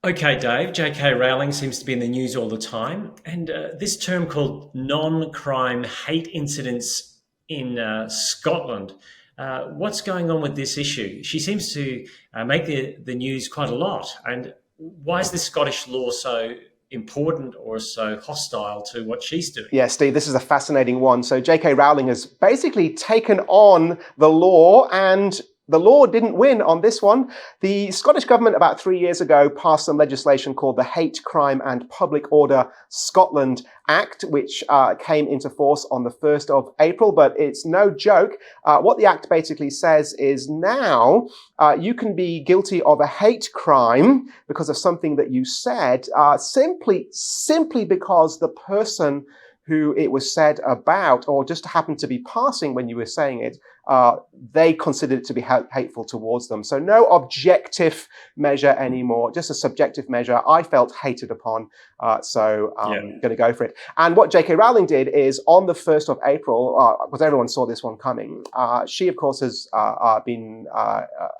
Okay, Dave, J.K. Rowling seems to be in the news all the time. And this term called non crime hate incidents in Scotland. What's going on with this issue? She seems to make the news quite a lot. And why is this Scottish law so important or so hostile to what she's doing? Yeah, Steve, this is a fascinating one. So J.K. Rowling has basically taken on the law, and the law didn't win on this one. The Scottish government about 3 years ago passed some legislation called the Hate, Crime and Public Order Scotland Act, which came into force on the 1st of April, but it's no joke. What the Act basically says is now you can be guilty of a hate crime because of something that you said, simply because the person who it was said about, or just happened to be passing when you were saying it, they considered it to be hateful towards them. So no objective measure anymore, just a subjective measure. I felt hated upon, so I'm going to go for it. And what J.K. Rowling did is on the 1st of April, because everyone saw this one coming, she, of course, has been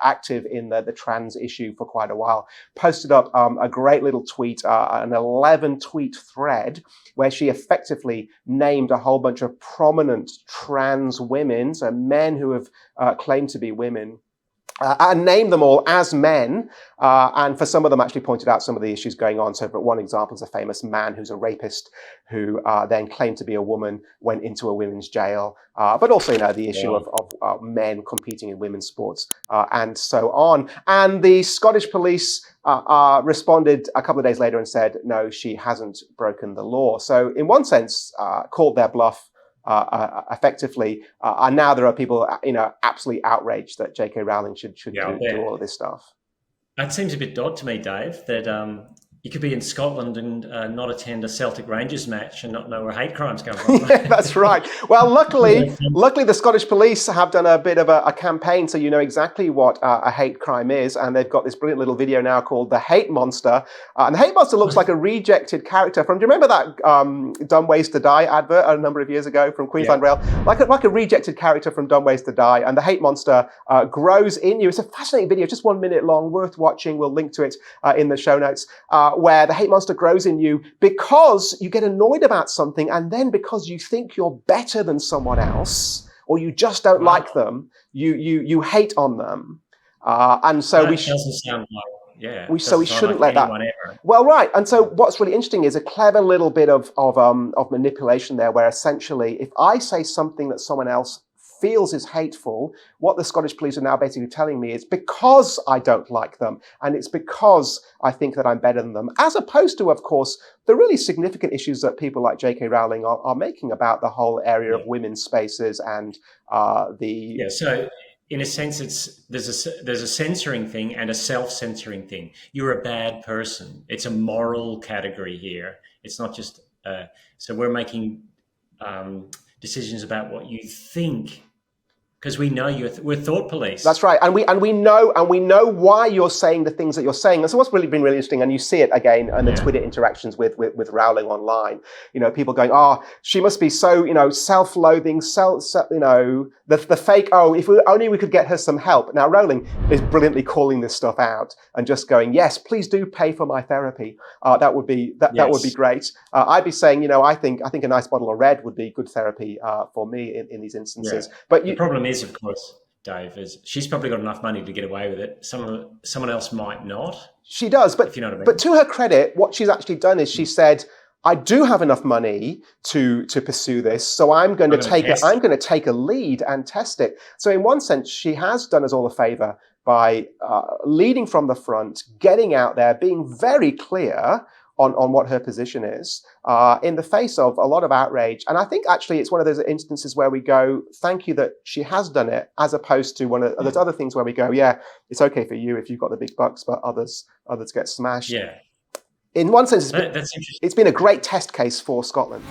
active in the trans issue for quite a while, posted up a great little tweet, an 11-tweet thread, where she effectively named a whole bunch of prominent trans women, so men who have claimed to be women, and named them all as men, and for some of them actually pointed out some of the issues going on. So for one example is a famous man who's a rapist who then claimed to be a woman, went into a women's jail, but also, the issue of men competing in women's sports, and so on. And the Scottish police responded a couple of days later and said, no, she hasn't broken the law. So in one sense, called their bluff effectively, and now there are people, absolutely outraged that J.K. Rowling should do all of this stuff. It seems a bit odd to me, Dave, that you could be in Scotland and not attend a Celtic Rangers match and not know where hate crimes come from. Yeah, that's right. Well, luckily, the Scottish police have done a bit of a campaign, so you know exactly what a hate crime is, and they've got this brilliant little video now called The Hate Monster. And the Hate Monster looks like a rejected character from, do you remember that Dumb Ways to Die advert a number of years ago from Queensland Rail? Like a rejected character from Dumb Ways to Die, and the Hate Monster grows in you. It's a fascinating video, just 1 minute long, worth watching. We'll link to it in the show notes. Where the hate monster grows in you because you get annoyed about something, and then because you think you're better than someone else, or you just don't like them, you hate on them, and so that doesn't sound like we shouldn't let that. Ever. Well, right, and so what's really interesting is a clever little bit of manipulation there, where essentially, if I say something that someone else feels is hateful, what the Scottish police are now basically telling me is because I don't like them, and it's because I think that I'm better than them, as opposed to, of course, the really significant issues that people like J.K. Rowling are making about the whole area of women's spaces and So in a sense, there's a censoring thing and a self-censoring thing. You're a bad person. It's a moral category here. It's not just so we're making decisions about what you think. Because we know we're thought police. That's right, and we know why you're saying the things that you're saying. And so what's really been really interesting, and you see it again in the Twitter interactions with Rowling online. People going, she must be so self-loathing, the fake. If we could get her some help. Now Rowling is brilliantly calling this stuff out and just going, yes, please do pay for my therapy. That would be great. I'd be saying, I think a nice bottle of red would be good therapy for me in these instances. Yeah. But the problem is, of course, Dave, is she's probably got enough money to get away with it. Someone else might not. She does, but if you know what I mean. But to her credit, what she's actually done is she said, I do have enough money to pursue this, so I'm going to take a lead and test it. So in one sense, she has done us all a favor by leading from the front, getting out there, being very clear on what her position is, in the face of a lot of outrage. And I think actually it's one of those instances where we go, thank you that she has done it, as opposed to one of those other things where we go, yeah, it's okay for you if you've got the big bucks, but others get smashed. Yeah. In one sense, That's interesting. it's been a great test case for Scotland.